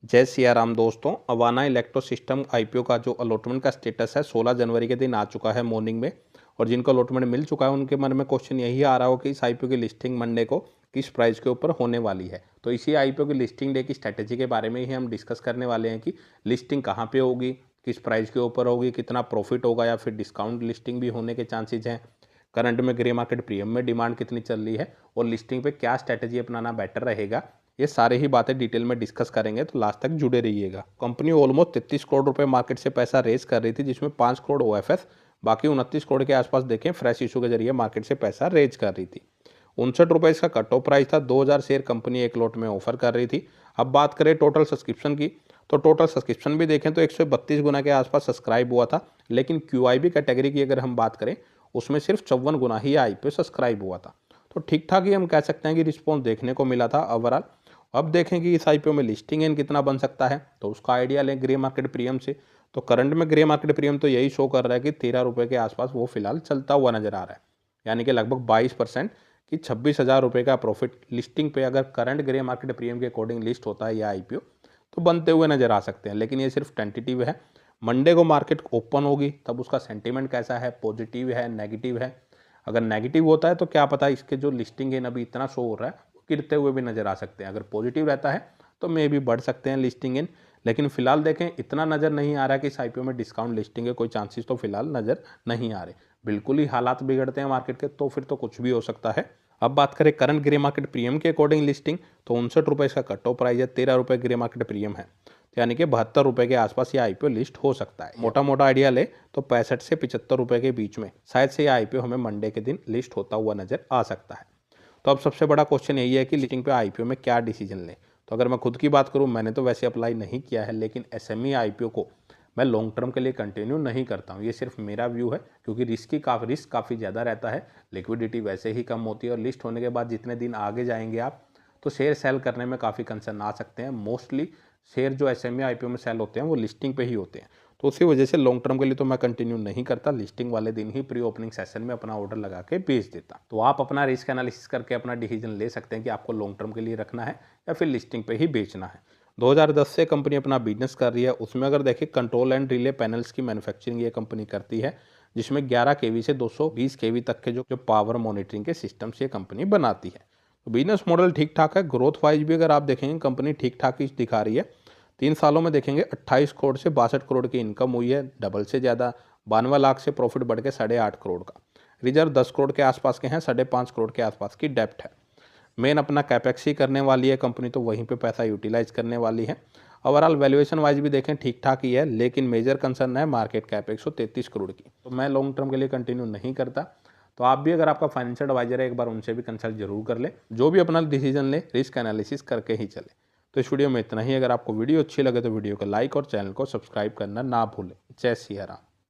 जय सिया राम दोस्तों। Awana electro system IPO का जो अलॉटमेंट का स्टेटस है 16 जनवरी के दिन आ चुका है मॉर्निंग में। और जिनको अलॉटमेंट मिल चुका है उनके मन में क्वेश्चन यही आ रहा हो कि इस आईपीओ की लिस्टिंग मंडे को किस प्राइस के ऊपर होने वाली है। तो इसी आईपीओ की लिस्टिंग डे की स्ट्रैटेजी के बारे में ही हम डिस्कस करने वाले हैं कि लिस्टिंग कहाँ पे होगी, किस प्राइस के ऊपर होगी, कितना प्रॉफिट होगा या फिर डिस्काउंट लिस्टिंग भी होने के चांसेज हैं, करंट में ग्रे मार्केट प्रीमियम में डिमांड कितनी चल रही है और लिस्टिंग पे क्या स्ट्रैटेजी अपनाना बेटर रहेगा। ये सारे ही बातें डिटेल में डिस्कस करेंगे, तो लास्ट तक जुड़े रहिएगा। कंपनी ऑलमोस्ट 33 करोड़ रुपए मार्केट से पैसा रेज कर रही थी, जिसमें 5 करोड़ ओएफएस, बाकी 29 करोड़ के आसपास देखें फ्रेश इशू के जरिए मार्केट से पैसा रेज कर रही थी। 59 रुपये इसका कट ऑफ प्राइस था। 2000 शेयर कंपनी एक लॉट में ऑफर कर रही थी। अब बात करें टोटल सब्सक्रिप्शन की, तो टोटल सब्सक्रिप्शन भी देखें तो 132 गुना के आसपास सब्सक्राइब हुआ था। लेकिन क्यूआईबी कैटेगरी की अगर हम बात करें उसमें सिर्फ 54 गुना ही आईपीओ सब्सक्राइब हुआ था। तो ठीक ठाक ही हम कह सकते हैं कि रिस्पॉन्स देखने को मिला था ओवरऑल। अब देखें कि इस आईपीओ में लिस्टिंग इन कितना बन सकता है, तो उसका आइडिया लें ग्रे मार्केट प्रीमियम से। तो करंट में ग्रे मार्केट प्रीमियम तो यही शो कर रहा है कि 13 रुपये के आसपास वो फिलहाल चलता हुआ नजर आ रहा है, यानी कि लगभग 22% कि 26,000 रुपये का प्रॉफिट लिस्टिंग पे अगर करंट ग्रे मार्केट प्रीमियम के अकॉर्डिंग लिस्ट होता है यह आईपीओ तो बनते हुए नजर आ सकते हैं। लेकिन ये सिर्फ टेंटेटिव है। मंडे को मार्केट ओपन होगी तब उसका सेंटीमेंट कैसा है, पॉजिटिव है, नेगेटिव है। अगर नेगेटिव होता है तो क्या पता इसके जो लिस्टिंग इन अभी इतना शो हो रहा है गिरते हुए भी नजर आ सकते हैं। अगर पॉजिटिव रहता है तो मे भी बढ़ सकते हैं लिस्टिंग इन। लेकिन फिलहाल देखें इतना नज़र नहीं आ रहा कि इस आईपीओ में डिस्काउंट लिस्टिंग के कोई चांसेस तो फिलहाल नज़र नहीं आ रहे। बिल्कुल ही हालात बिगड़ते हैं मार्केट के तो फिर तो कुछ भी हो सकता है। अब बात करें करंट ग्रे मार्केट प्रीमियम के अकॉर्डिंग लिस्टिंग, तो 59 रुपये इसका कट ऑफ प्राइस है। 13 रुपये ग्रे मार्केट प्रीमियम है, यानी कि 72 रुपये के आसपास ये आईपीओ लिस्ट हो सकता है। मोटा मोटा आइडिया ले तो 65 से 75 रुपये के बीच में शायद से ये आईपीओ हमें मंडे के दिन लिस्ट होता हुआ नजर आ सकता है। तो अब सबसे बड़ा क्वेश्चन यही है कि लिस्टिंग पे आईपीओ में क्या डिसीजन लें। तो अगर मैं खुद की बात करूं, मैंने तो वैसे अप्लाई नहीं किया है, लेकिन एसएमई आईपीओ को मैं लॉन्ग टर्म के लिए कंटिन्यू नहीं करता हूं। ये सिर्फ मेरा व्यू है, क्योंकि रिस्क काफ़ी ज़्यादा रहता है। लिक्विडिटी वैसे ही कम होती है और लिस्ट होने के बाद जितने दिन आगे जाएंगे आप तो शेयर सेल करने में काफ़ी कंसर्न आ सकते हैं। मोस्टली शेयर जो एसएमई आईपीओ में सेल होते हैं वो लिस्टिंग पे ही होते हैं। तो उसी वजह से लॉन्ग टर्म के लिए तो मैं कंटिन्यू नहीं करता, लिस्टिंग वाले दिन ही प्री ओपनिंग सेशन में अपना ऑर्डर लगा के बेच देता। तो आप अपना रिस्क एनालिसिस करके अपना डिसीजन ले सकते हैं कि आपको लॉन्ग टर्म के लिए रखना है या फिर लिस्टिंग पे ही बेचना है। 2010 से कंपनी अपना बिजनेस कर रही है। उसमें अगर देखें कंट्रोल एंड रिले पैनल्स की मैन्युफैक्चरिंग ये कंपनी करती है, जिसमें 11 केवी से 220 केवी तक के जो पावर मॉनिटरिंग के सिस्टम्स ये कंपनी बनाती है। तो बिजनेस मॉडल ठीक ठाक है। ग्रोथ वाइज भी अगर आप देखेंगे कंपनी ठीक ठाक ही दिखा रही है। 3 सालों में देखेंगे 28 करोड़ से 62 करोड़ की इनकम हुई है, डबल से ज़्यादा। 92 लाख से प्रॉफिट बढ़ के 8.5 करोड़ का। रिजर्व 10 करोड़ के आसपास के हैं, 5.5 करोड़ के आसपास की डेप्ट है। मेन अपना कैपेक्स ही करने वाली है कंपनी, तो वहीं पे पैसा यूटिलाइज करने वाली है। ओवरऑल वैल्यूएशन वाइज भी देखें ठीक ठाक ही है, लेकिन मेजर कंसर्न है मार्केट कैप 133 करोड़ की। तो मैं लॉन्ग टर्म के लिए कंटिन्यू नहीं करता। तो आप भी अगर आपका फाइनेंशियल एडवाइजर है एक बार उनसे भी कंसल्ट जरूर कर ले। जो भी अपना डिसीजन ले रिस्क एनालिसिस करके ही चले। तो इस वीडियो में इतना ही। अगर आपको वीडियो अच्छी लगे तो वीडियो को लाइक और चैनल को सब्सक्राइब करना ना भूलें। जय सिया राम।